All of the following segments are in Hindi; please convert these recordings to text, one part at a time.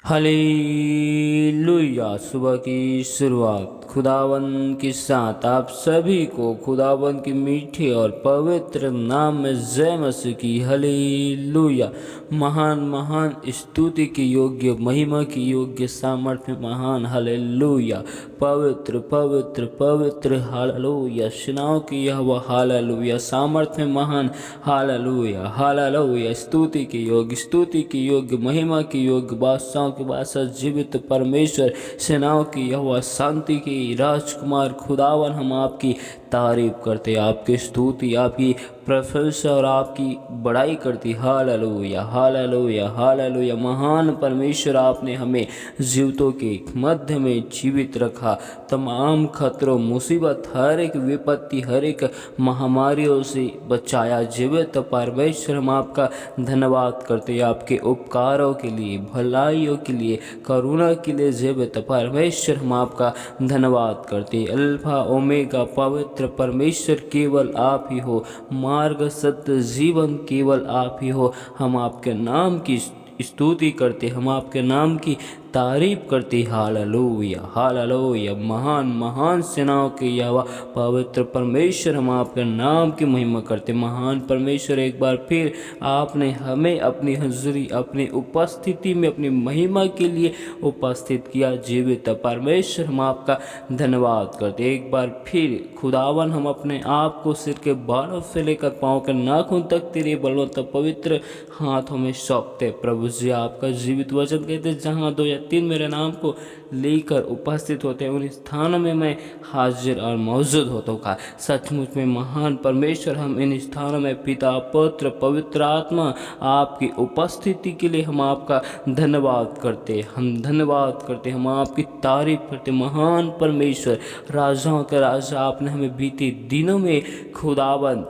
हालेलुया। सुबह की शुरुआत खुदावन के साथ आप सभी को खुदावन के मीठे और पवित्र नाम में जय मसीह की। हालेलुया। महान महान स्तुति की योग्य, महिमा की योग्य, सामर्थ्य महान। हालेलुया। पवित्र पवित्र पवित्र। हालेलुया। सेनाओं की यहोवा। हालेलुया। सामर्थ्य महान। Hallelujah hallelujah. स्तुति की योग्य, स्तुति की योग्य, महिमा की योग्य, बादशाहों के बादशाह, जीवित परमेश्वर, सेनाओं की यहोवा, शांति की राजकुमार खुदावन, हम आपकी तारीफ करते, आपकी स्तुति, आपकी प्रशंसा और आपकी बड़ाई करती। Hallelujah hallelujah hallelujah. महान परमेश्वर, आपने हमें जीवितों के मध्य में जीवित रखा। तमाम खतरों, मुसीबत, हर एक विपत्ति, हर एक महामारियों से बचाया। जीवित परमेश्वर, हम आपका धन्यवाद करते, आपके उपकारों के लिए, भलाइयों के लिए, करुणा के लिए। जीवित परमेश्वर, हम आपका धन्यवाद करते। अल्फा ओमेगा पवित्र परमेश्वर, केवल आप ही हो। मार्ग, सत्य, जीवन केवल आप ही हो। हम आपके नाम की स्तुति करते, हम आपके नाम की तारीफ करते। Hallelujah hallelujah. महान महान सेनाओं के यहोवा पवित्र परमेश्वर, हम आपके नाम की महिमा करते। महान परमेश्वर, एक बार फिर आपने हमें अपनी हज़ूरी, अपनी उपस्थिति में, अपनी महिमा के लिए उपस्थित किया। जीवित परमेश्वर, हम आपका धन्यवाद करते। एक बार फिर खुदावन, हम अपने आप को सिर के बालों से लेकर पाँव के नाखून तक तेरे बलवंत पवित्र हाथों में सौंपते। प्रभु जी, आपका जीवित वचन कहते, जहाँ 2 या 3 मेरे नाम को लेकर उपस्थित होते हैं, उन स्थानों में मैं हाजिर और मौजूद होता हूँ। सचमुच में महान परमेश्वर, हम इन स्थानों में पिता, पुत्र, पवित्र आत्मा, आपकी उपस्थिति के लिए हम आपका धन्यवाद करते, हम धन्यवाद करते, हम आपकी तारीफ करते। महान परमेश्वर, राजाओं के राजा, आपने हमें बीते दिनों में खुदावन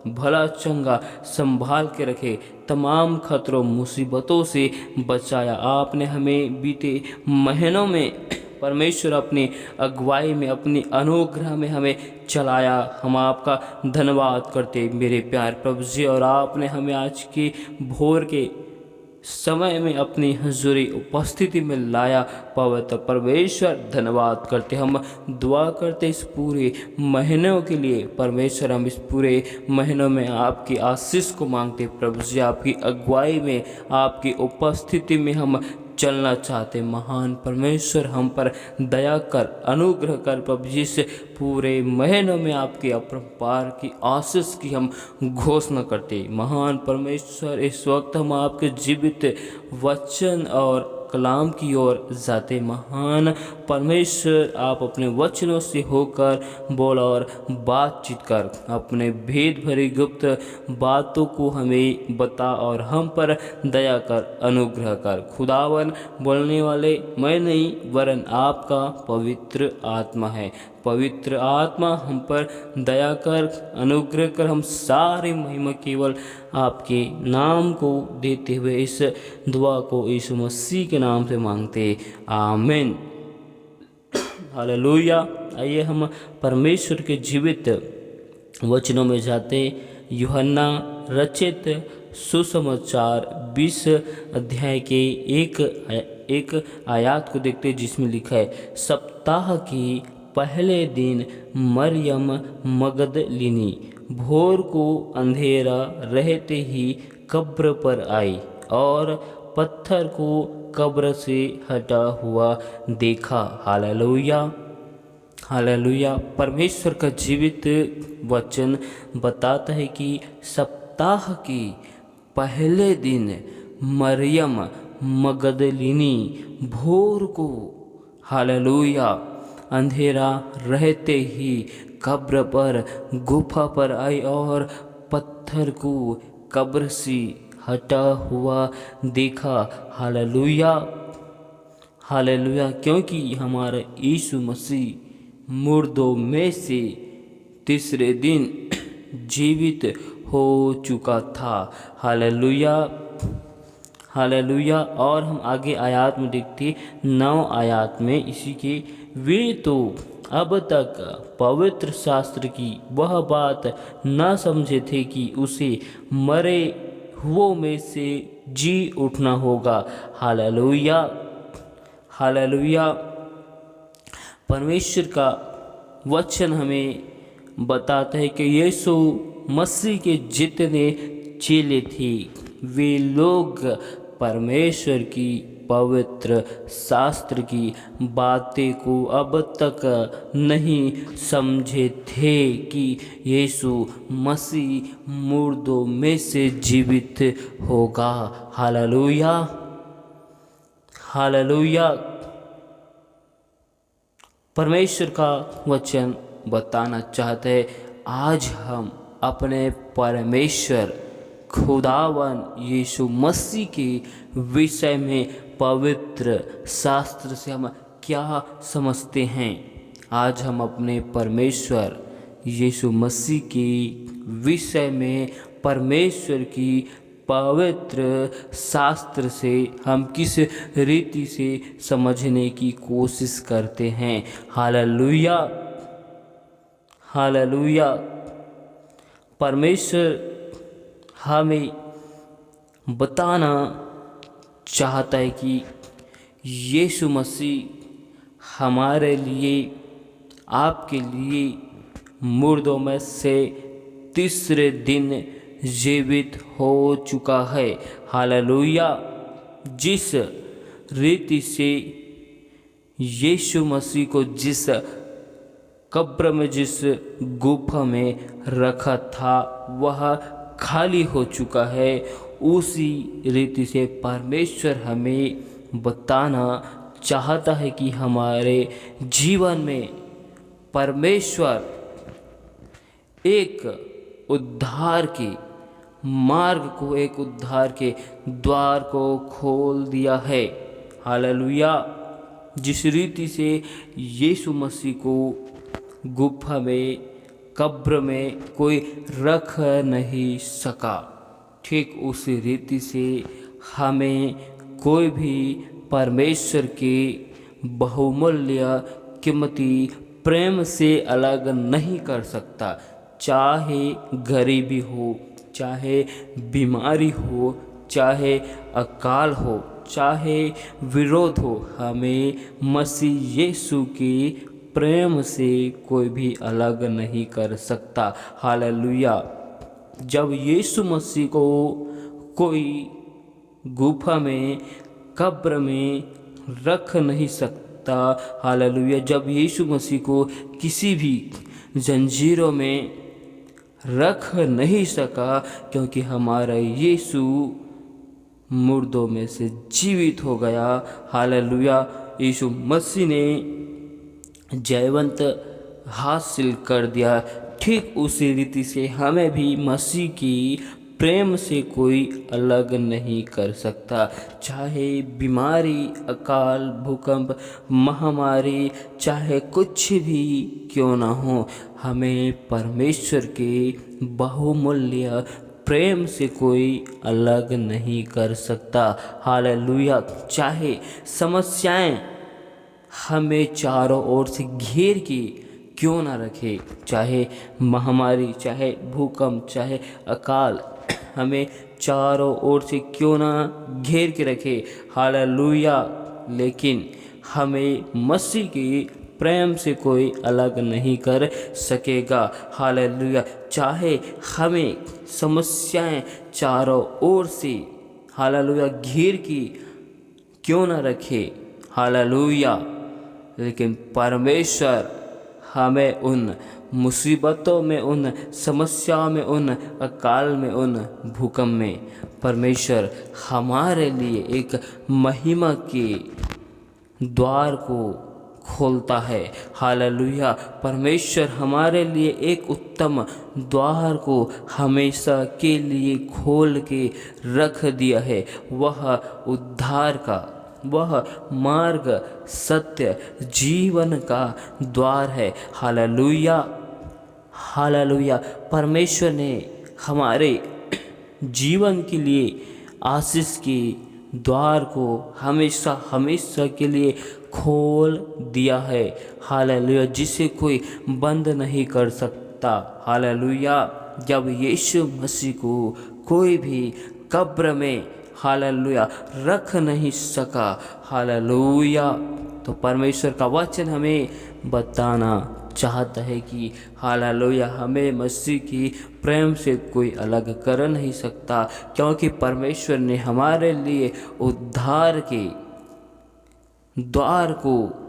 भला चंगा संभाल के रखे, तमाम खतरों मुसीबतों से बचाया। आपने हमें बीते महीनों में परमेश्वर अपनी अगुवाई में, अपनी अनुग्रह में हमें चलाया। हम आपका धन्यवाद करते मेरे प्यार प्रभु जी। और आपने हमें आज के भोर के समय में अपनी हज़ूरी उपस्थिति में लाया। पवित्र परमेश्वर, धन्यवाद करते, हम दुआ करते इस पूरे महीनों के लिए। परमेश्वर, हम इस पूरे महीनों में आपकी आशीष को मांगते। प्रभु जी, आपकी अगुवाई में, आपकी उपस्थिति में हम चलना चाहते। महान परमेश्वर, हम पर दया कर, अनुग्रह कर। प्रभु जी, से पूरे महीनों में आपके अपरंपार की आशीष की हम घोषणा करते। महान परमेश्वर, इस वक्त हम आपके जीवित वचन और कलाम की ओर जाते। महान परमेश्वर, आप अपने वचनों से होकर बोला और बातचीत कर, अपने भेद भरी गुप्त बातों को हमें बता और हम पर दया कर, अनुग्रह कर। खुदावन, बोलने वाले मैं नहीं वरन आपका पवित्र आत्मा है। पवित्र आत्मा, हम पर दया कर, अनुग्रह कर। हम सारी महिमा केवल आपके नाम को देते हुए इस दुआ को यीशु मसीह के नाम से मांगते, आमीन। हालेलुया। आइए हम परमेश्वर के जीवित वचनों में जाते। यूहन्ना रचित सुसमाचार 20 अध्याय के एक आयत को देखते, जिसमें लिखा है, सप्ताह की पहले दिन मरियम मगदलिनी भोर को अंधेरा रहते ही कब्र पर आई और पत्थर को कब्र से हटा हुआ देखा। Hallelujah hallelujah. परमेश्वर का जीवित वचन बताता है कि सप्ताह की पहले दिन मरियम मगदलिनी भोर को, हालेलुया, अंधेरा रहते ही कब्र पर, गुफा पर आई और पत्थर को कब्र से हटा हुआ देखा। Hallelujah hallelujah. क्योंकि हमारा यीशु मसीह मुर्दों में से तीसरे दिन जीवित हो चुका था। Hallelujah hallelujah. और हम आगे आयत में देखते, 9 आयत में इसी के, वे तो अब तक पवित्र शास्त्र की वह बात न समझे थे कि उसे मरे हुओं में से जी उठना होगा। Hallelujah hallelujah. परमेश्वर का वचन हमें बताता है कि यीशु मसीह के जितने चेले थे वे लोग परमेश्वर की पवित्र शास्त्र की बातें को अब तक नहीं समझे थे कि यीशु मसीह मुर्दों में से जीवित होगा। Hallelujah, hallelujah. परमेश्वर का वचन बताना चाहते हैं आज हम अपने परमेश्वर खुदावन यीशु मसीह के विषय में पवित्र शास्त्र से हम क्या समझते हैं। आज हम अपने परमेश्वर यीशु मसीह के विषय में परमेश्वर की पवित्र शास्त्र से हम किस रीति से समझने की कोशिश करते हैं। Hallelujah, hallelujah. परमेश्वर हमें बताना चाहता है कि यीशु मसीह हमारे लिए, आपके लिए मुर्दों में से तीसरे दिन जीवित हो चुका है। हालेलुया। जिस रीति से यीशु मसीह को जिस कब्र में, जिस गुफा में रखा था वह खाली हो चुका है, उसी रीति से परमेश्वर हमें बताना चाहता है कि हमारे जीवन में परमेश्वर एक उद्धार के मार्ग को, एक उद्धार के द्वार को खोल दिया है। हालेलुया। जिस रीति से यीशु मसीह को गुफा में, कब्र में कोई रख नहीं सका, ठीक उसी रीति से हमें कोई भी परमेश्वर के बहुमूल्य कीमती प्रेम से अलग नहीं कर सकता। चाहे गरीबी हो, चाहे बीमारी हो, चाहे अकाल हो, चाहे विरोध हो, हमें मसीह यीशु के प्रेम से कोई भी अलग नहीं कर सकता। हालेलुया। जब यीशु मसीह को कोई गुफा में, कब्र में रख नहीं सकता, हालेलुया, जब यीशु मसीह को किसी भी जंजीरों में रख नहीं सका, क्योंकि हमारा यीशु मुर्दों में से जीवित हो गया। हालेलुया। यीशु मसीह ने जयवंत हासिल कर दिया। ठीक उसी रीति से हमें भी मसीह की प्रेम से कोई अलग नहीं कर सकता। चाहे बीमारी, अकाल, भूकंप, महामारी, चाहे कुछ भी क्यों ना हो, हमें परमेश्वर के बहुमूल्य प्रेम से कोई अलग नहीं कर सकता। हालेलुया। चाहे समस्याएं हमें चारों ओर से घेर के क्यों ना रखे, चाहे महामारी, चाहे भूकंप, चाहे अकाल हमें चारों ओर से क्यों ना घेर के रखे, हालेलुया, लेकिन हमें मसीह के प्रेम से कोई अलग नहीं कर सकेगा। हालेलुया। चाहे हमें समस्याएं चारों ओर से, हालेलुया, घेर की क्यों ना रखे, हालेलुया, लेकिन परमेश्वर हमें उन मुसीबतों में, उन समस्याओं में, उन अकाल में, उन भूकंप में परमेश्वर हमारे लिए एक महिमा के द्वार को खोलता है। हालेलुया। परमेश्वर हमारे लिए एक उत्तम द्वार को हमेशा के लिए खोल के रख दिया है। वह उद्धार का, वह मार्ग, सत्य, जीवन का द्वार है। Hallelujah, hallelujah. परमेश्वर ने हमारे जीवन के लिए आशीष के द्वार को हमेशा हमेशा के लिए खोल दिया है। हालेलुया। जिसे कोई बंद नहीं कर सकता। हालेलुया। जब यीशु मसीह को कोई भी कब्र में, हालेलुया रख नहीं सका। हालेलुया। तो परमेश्वर का वचन हमें बताना चाहता है कि हालेलुया हमें मसीह की प्रेम से कोई अलग कर नहीं सकता, क्योंकि परमेश्वर ने हमारे लिए उद्धार के द्वार को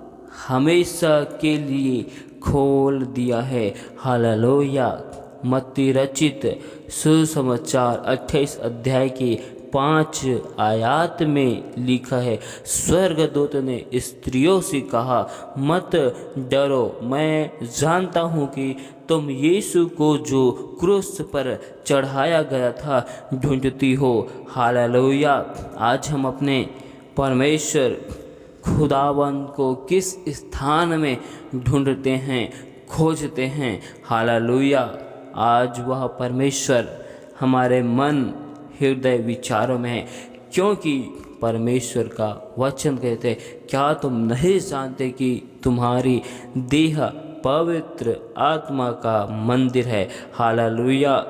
हमेशा के लिए खोल दिया है। हालेलुया। मत्ती रचित सुसमाचार 28 अध्याय के 5 आयत में लिखा है, स्वर्गदूत ने स्त्रियों से कहा, मत डरो, मैं जानता हूँ कि तुम यीशु को जो क्रूस पर चढ़ाया गया था ढूंढती हो। हालेलुया। आज हम अपने परमेश्वर खुदावन को किस स्थान में ढूंढते हैं, खोजते हैं। हालेलुया। आज वह परमेश्वर हमारे मन हृदय विचारों में है, क्योंकि परमेश्वर का वचन कहते हैं, क्या तुम नहीं जानते कि तुम्हारी देह पवित्र आत्मा का मंदिर है। हालेलुया।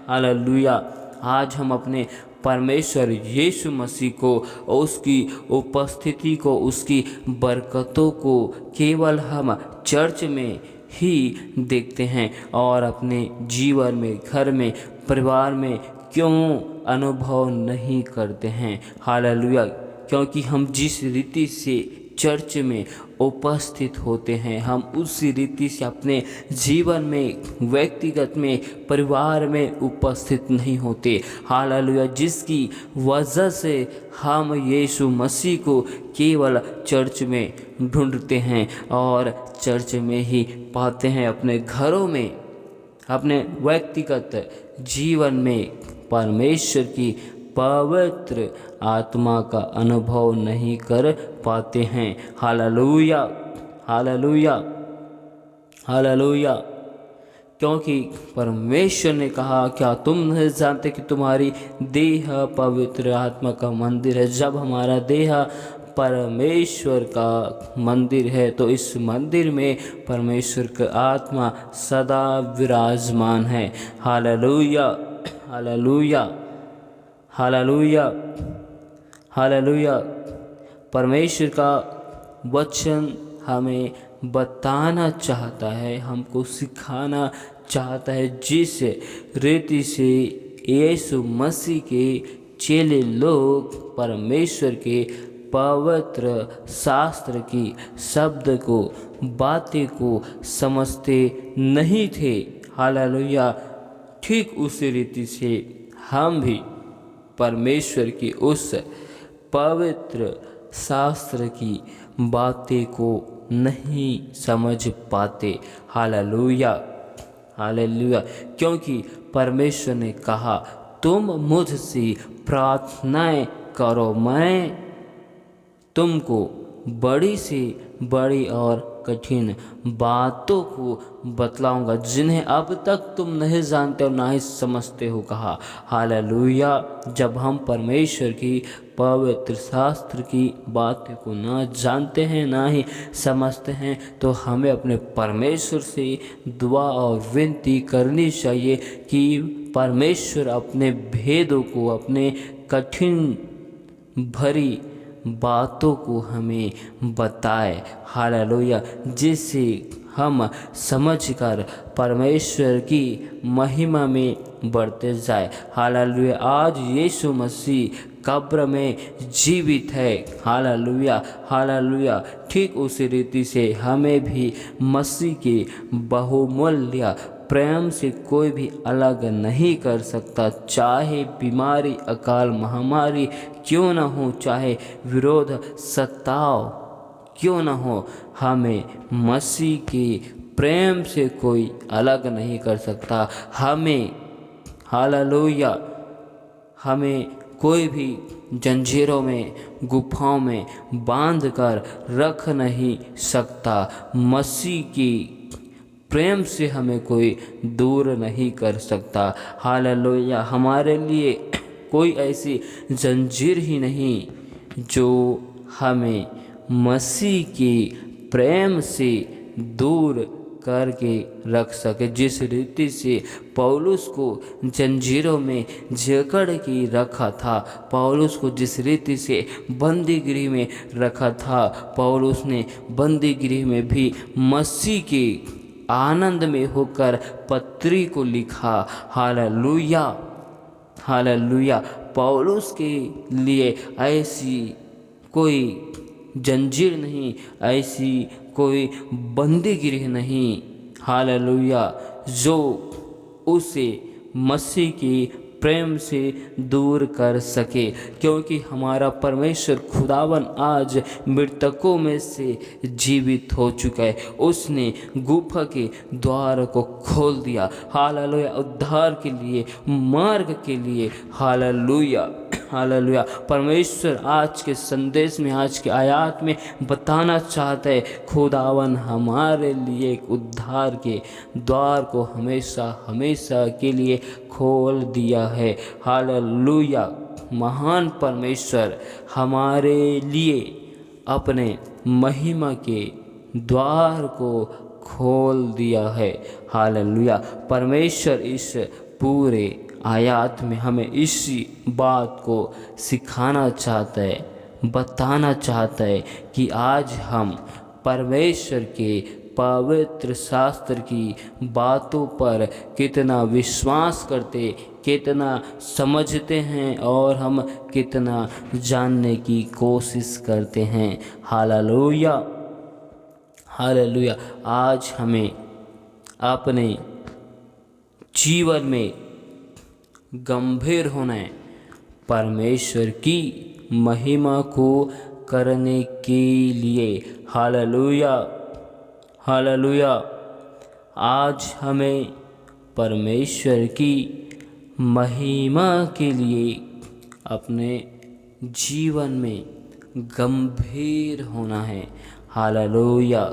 हालेलुया। आज हम अपने परमेश्वर यीशु मसीह को, उसकी उपस्थिति को, उसकी बरकतों को केवल हम चर्च में ही देखते हैं और अपने जीवन में, घर में, परिवार में क्यों अनुभव नहीं करते हैं। हालेलुया। क्योंकि हम जिस रीति से चर्च में उपस्थित होते हैं, हम उसी रीति से अपने जीवन में, व्यक्तिगत में, परिवार में उपस्थित नहीं होते। हालेलुया। जिसकी वजह से हम यीशु मसीह को केवल चर्च में ढूंढते हैं और चर्च में ही पाते हैं। अपने घरों में, अपने व्यक्तिगत जीवन में परमेश्वर की पवित्र आत्मा का अनुभव नहीं कर पाते हैं। हालेलुया। हालेलुया। हालेलुया। क्योंकि परमेश्वर ने कहा, क्या तुम नहीं जानते कि तुम्हारी देह पवित्र आत्मा का मंदिर है। जब हमारा देह परमेश्वर का मंदिर है तो इस मंदिर में परमेश्वर का आत्मा सदा विराजमान है। हालेलुया। हालेलुया। हालेलुया। हालेलुया। परमेश्वर का वचन हमें बताना चाहता है, हमको सिखाना चाहता है, जिस रीति से यीशु मसीह के चेले लोग परमेश्वर के पवित्र शास्त्र की शब्द को, बातें को समझते नहीं थे। हालेलुया। ठीक उसी रीति से हम भी परमेश्वर की उस पवित्र शास्त्र की बातें को नहीं समझ पाते। हालेलुया। हालेलुया। क्योंकि परमेश्वर ने कहा, तुम मुझसे प्रार्थनाएं करो, मैं तुमको बड़ी से बड़ी और कठिन बातों को बतलाऊंगा, जिन्हें अब तक तुम नहीं जानते और ना ही समझते हो। कहा। हालेलुया। जब हम परमेश्वर की पवित्र शास्त्र की बातों को ना जानते हैं, ना ही समझते हैं, तो हमें अपने परमेश्वर से दुआ और विनती करनी चाहिए कि परमेश्वर अपने भेदों को, अपने कठिन भरी बातों को हमें बताए। हालेलुया। जिससे हम समझकर परमेश्वर की महिमा में बढ़ते जाए। हालेलुया। आज यीशु मसीह कब्र में जीवित है। हालेलुया। हालेलुया। ठीक उसी रीति से हमें भी मसीह के बहुमूल्य प्रेम से कोई भी अलग नहीं कर सकता। चाहे बीमारी, अकाल, महामारी क्यों न हो, चाहे विरोध, सताव क्यों न हो, हमें मसीह के प्रेम से कोई अलग नहीं कर सकता। हमें, हालेलुया, हमें कोई भी जंजीरों में, गुफाओं में बांध कर रख नहीं सकता। मसीह की प्रेम से हमें कोई दूर नहीं कर सकता। हालेलुया। हमारे लिए कोई ऐसी जंजीर ही नहीं जो हमें मसीह के प्रेम से दूर करके रख सके। जिस रीति से पौलुस को जंजीरों में जकड़ के रखा था, पौलुस को जिस रीति से बंदी गृह में रखा था, पौलुस ने बंदी गृह में भी मसीह के आनंद में होकर पत्री को लिखा। Hallelujah, hallelujah. पौलुस के लिए ऐसी कोई जंजीर नहीं, ऐसी कोई बंदी गृह नहीं, हालेलुया, जो उसे मसीह की प्रेम से दूर कर सके। क्योंकि हमारा परमेश्वर खुदावन आज मृतकों में से जीवित हो चुका है। उसने गुफा के द्वार को खोल दिया, हालेलुया, उद्धार के लिए, मार्ग के लिए, हालेलुया, हालेलुया। परमेश्वर आज के संदेश में, आज के आयत में बताना चाहता है, खुदावन हमारे लिए एक उद्धार के द्वार को हमेशा हमेशा के लिए खोल दिया है। हालेलुया। महान परमेश्वर हमारे लिए अपने महिमा के द्वार को खोल दिया है। हालेलुया। परमेश्वर इस पूरे आयत में हमें इसी बात को सिखाना चाहता है, बताना चाहता है कि आज हम परमेश्वर के पवित्र शास्त्र की बातों पर कितना विश्वास करते, कितना समझते हैं और हम कितना जानने की कोशिश करते हैं। Hallelujah, hallelujah. आज हमें अपने जीवन में गंभीर होना है, परमेश्वर की महिमा को करने के लिए। Hallelujah, hallelujah. आज हमें परमेश्वर की महिमा के लिए अपने जीवन में गंभीर होना है। हालेलुया,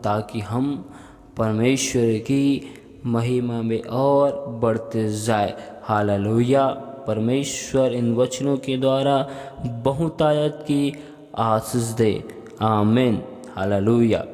ताकि हम परमेश्वर की महिमा में और बढ़ते जाए। हालेलुया। परमेश्वर इन वचनों के द्वारा बहुतायत की आशीष दे। आमीन। Hallelujah,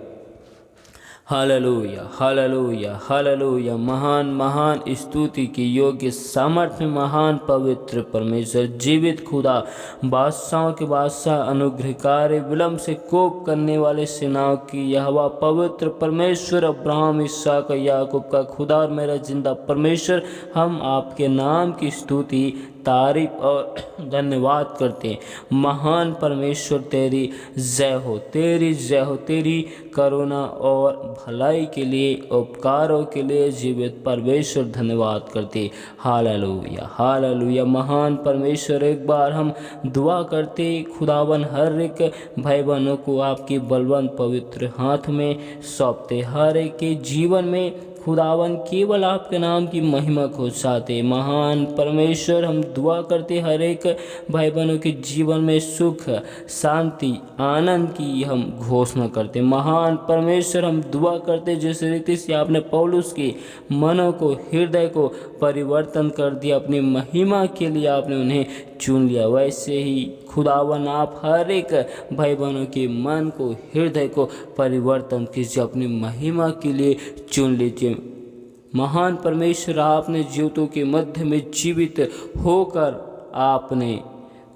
hallelujah, hallelujah, hallelujah. महान महान स्तुति की योग्य सामर्थ्य में महान पवित्र परमेश्वर, जीवित खुदा, बादशाहों के बादशाह, अनुग्रहकारी, विलम्ब से कोप करने वाले सेनाओं की यहोवा, पवित्र परमेश्वर, अब्राहम, इसहाक, याकूब का खुदा और मेरा जिंदा परमेश्वर, हम आपके नाम की स्तुति, तारीफ और धन्यवाद करते हैं। महान परमेश्वर, तेरी जय हो, तेरी जय हो। तेरी करुणा और भलाई के लिए, उपकारों के लिए जीवित परमेश्वर धन्यवाद करते। Hallelujah, hallelujah. महान परमेश्वर, एक बार हम दुआ करते, खुदावन हर एक भाई बहनों को आपकी बलवंत पवित्र हाथ में सौंपते। हर एक के जीवन में खुदावन केवल आपके नाम की महिमा को चाहते। महान परमेश्वर, हम दुआ करते हर एक भाई बहनों के जीवन में सुख, शांति, आनंद की हम घोषणा करते। महान परमेश्वर, हम दुआ करते जिस रीति से आपने पौलुस के मनों को, हृदय को परिवर्तन कर दिया, अपनी महिमा के लिए आपने उन्हें चुन लिया, वैसे ही खुदावन आप हर एक भाई बहनों के मन को, हृदय को परिवर्तन कीजिए, अपनी महिमा के लिए चुन लीजिए। महान परमेश्वर, आपने जीवितों के मध्य में जीवित होकर आपने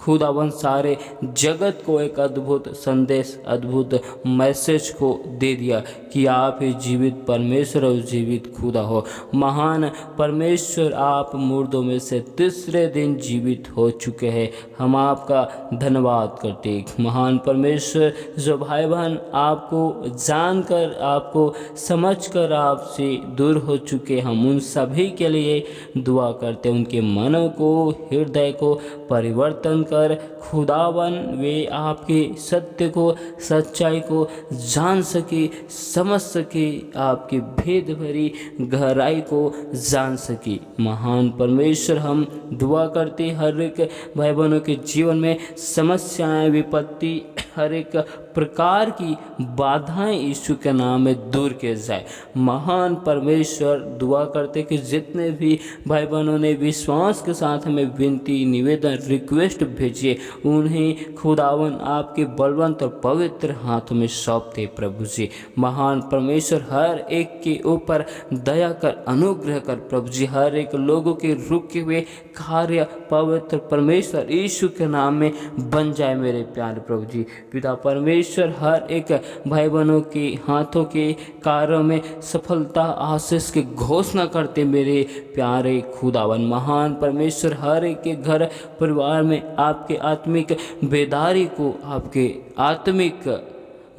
खुदावन सारे जगत को एक अद्भुत संदेश, अद्भुत मैसेज को दे दिया कि आप ही जीवित परमेश्वर और जीवित खुदा हो। महान परमेश्वर, आप मुर्दों में से तीसरे दिन जीवित हो चुके हैं। हम आपका धन्यवाद करते। महान परमेश्वर, जो भाई बहन आपको जानकर, आपको समझकर आपसे दूर हो चुके, हम उन सभी के लिए दुआ करते। उनके मनों को, हृदय को परिवर्तन कर खुदावन वे आपके सत्य को, सच्चाई को जान सके, समझ सके, आपकी भेद भरी गहराई को जान सके। महान परमेश्वर, हम दुआ करते हर एक भाई बहनों के जीवन में समस्याएं, विपत्ति हर एक प्रकार की बाधाएं यीशु के नाम में दूर किए जाए। महान परमेश्वर, दुआ करते कि जितने भी भाई बहनों ने विश्वास के साथ हमें विनती, निवेदन, रिक्वेस्ट भेजिए, उन्हें खुदावन आपके बलवंत और पवित्र हाथों में सौंपते प्रभु जी। महान परमेश्वर, हर एक के ऊपर दया कर, अनुग्रह कर प्रभु जी। हर एक लोगों के रुके हुए कार्य पवित्र परमेश्वर यीशु के नाम में बन जाए मेरे प्यारे प्रभु जी। पिता परमेश्वर, हर एक भाई बहनों के हाथों के कार्यों में सफलता, आशीष की घोषणा करते मेरे प्यारे खुदावन। महान परमेश्वर, हर एक के घर परिवार में आपके आत्मिक बेदारी को, आपके आत्मिक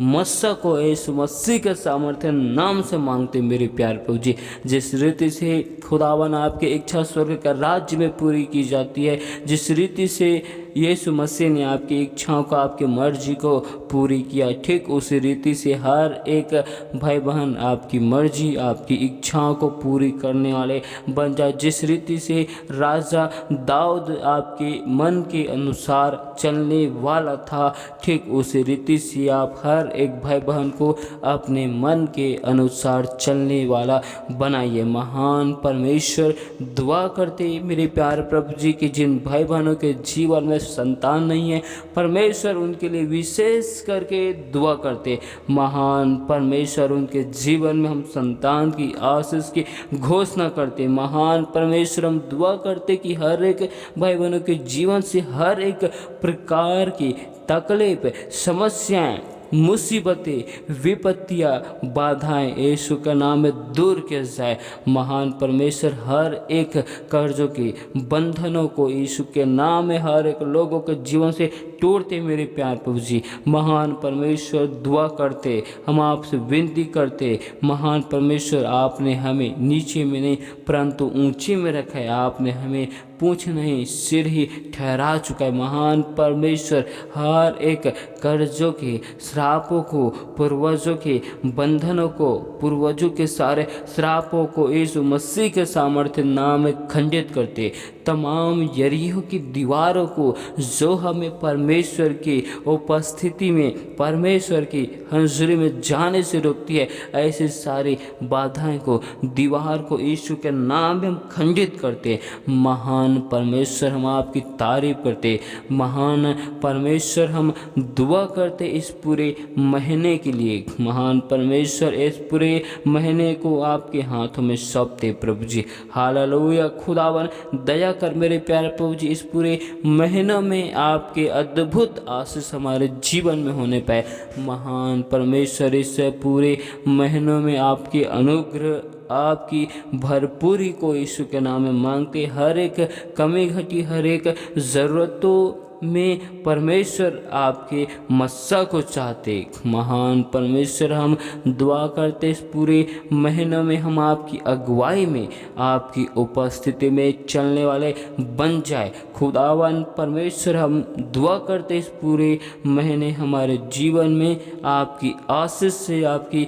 मस्सा को यीशु मसीह के सामर्थ्य नाम से मांगते मेरे प्यारे प्रभु जी। जिस रीति से खुदावन आपकी इच्छा स्वर्ग का राज्य में पूरी की जाती है, जिस रीति से यीशु मसीह ने आपकी इच्छाओं को, आपकी मर्जी को पूरी किया, ठीक उसी रीति से हर एक भाई बहन आपकी मर्जी, आपकी इच्छाओं को पूरी करने वाले बन जाए। जिस रीति से राजा दाऊद आपके मन के अनुसार चलने वाला था, ठीक उसी रीति से आप हर एक भाई बहन को अपने मन के अनुसार चलने वाला बनाइए। महान परमेश्वर, दुआ करते मेरे प्यारे प्रभु जी कि जिन भाई बहनों के जीवन में संतान नहीं है, परमेश्वर उनके लिए विशेष करके दुआ करते। महान परमेश्वर, उनके जीवन में हम संतान की आशीष की घोषणा करते। महान परमेश्वर, हम दुआ करते कि हर एक भाई बहनों के जीवन से हर एक प्रकार की तकलीफ, समस्याएं, मुसीबतें, विपत्तियाँ, बाधाएं यीशु के नाम में दूर किया जाए। महान परमेश्वर, हर एक कर्जों के बंधनों को यीशु के नाम में हर एक लोगों के जीवन से तोड़ते मेरे प्यार प्रभु जी। महान परमेश्वर, दुआ करते, हम आपसे विनती करते। महान परमेश्वर, आपने हमें नीचे में नहीं परंतु ऊंचे में रखा है। आपने हमें पूंछ नहीं सिर ही ठहरा चुका है। महान परमेश्वर, हर एक कर्जों के श्रापों को, पूर्वजों के बंधनों को, पूर्वजों के सारे श्रापों को यीशु मसीह के सामर्थ्य नाम में खंडित करते। तमाम यरीहो की दीवारों को जो हमें परमेश्वर की उपस्थिति में, परमेश्वर की हंजरी में जाने से रोकती है, ऐसी सारी बाधाएं को, दीवार को यीशु के नाम में हम खंडित करते। महान परमेश्वर, हम आपकी तारीफ करते। महान परमेश्वर, हम दुआ करते इस पूरे महीने के लिए। महान परमेश्वर, इस पूरे महीने को आपके हाथों में सौंपते प्रभु जी। हालेलुया। खुदावन, दया कर मेरे प्यारे प्रभु जी, इस पूरे महीनों में आपके अद्भुत आशीष हमारे जीवन में होने पाए। महान परमेश्वर, इस पूरे महीनों में आपके अनुग्रह, आपकी भरपूरी को यीशु के नाम में मांगते। हर एक कमी घटी, हर एक ज़रूरतों में परमेश्वर आपके मस्सा को चाहते। महान परमेश्वर, हम दुआ करते इस पूरे महीनों में हम आपकी अगुवाई में, आपकी उपस्थिति में चलने वाले बन जाए। खुदावन परमेश्वर, हम दुआ करते इस पूरे महीने हमारे जीवन में आपकी आशीष से, आपकी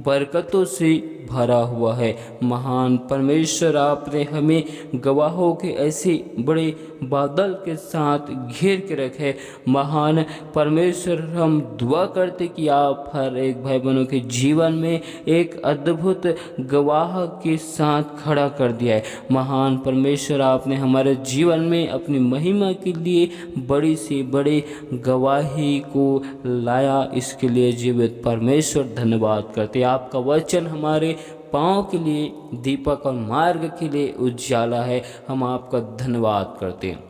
बरकतों से भरा हुआ है। महान परमेश्वर, आपने हमें गवाहों के ऐसे बड़े बादल के साथ घेर के रखे। महान परमेश्वर, हम दुआ करते कि आप हर एक भाई बहनों के जीवन में एक अद्भुत गवाह के साथ खड़ा कर दिया है। महान परमेश्वर, आपने हमारे जीवन में अपनी महिमा के लिए बड़ी से बड़ी गवाही को लाया। इसके लिए जीवित परमेश्वर धन्यवाद करते। आपका वचन हमारे पाँव के लिए दीपक और मार्ग के लिए उजाला है। हम आपका धन्यवाद करते हैं।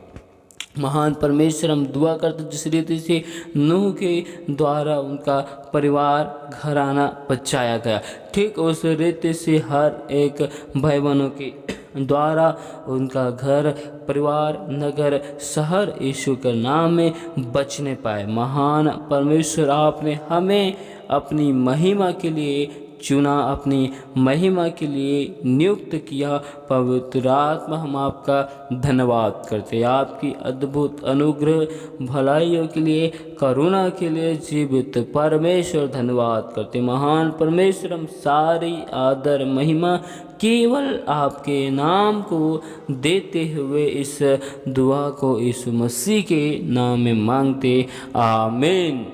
महान परमेश्वर, हम दुआ करते जिस रीति से नूह के द्वारा उनका परिवार घराना बचाया गया, ठीक उस रीति से हर एक भाई बहनों के द्वारा उनका घर, परिवार, नगर, शहर यीशु के नाम में बचने पाए। महान परमेश्वर, आपने हमें अपनी महिमा के लिए चुना, अपनी महिमा के लिए नियुक्त किया। पवित्र आत्मा, हम आपका धन्यवाद करते। आपकी अद्भुत अनुग्रह, भलाइयों के लिए, करुणा के लिए जीवित परमेश्वर धन्यवाद करते। महान परमेश्वर, हम सारी आदर महिमा केवल आपके नाम को देते हुए इस दुआ को यीशु मसीह के नाम में मांगते। आमीन।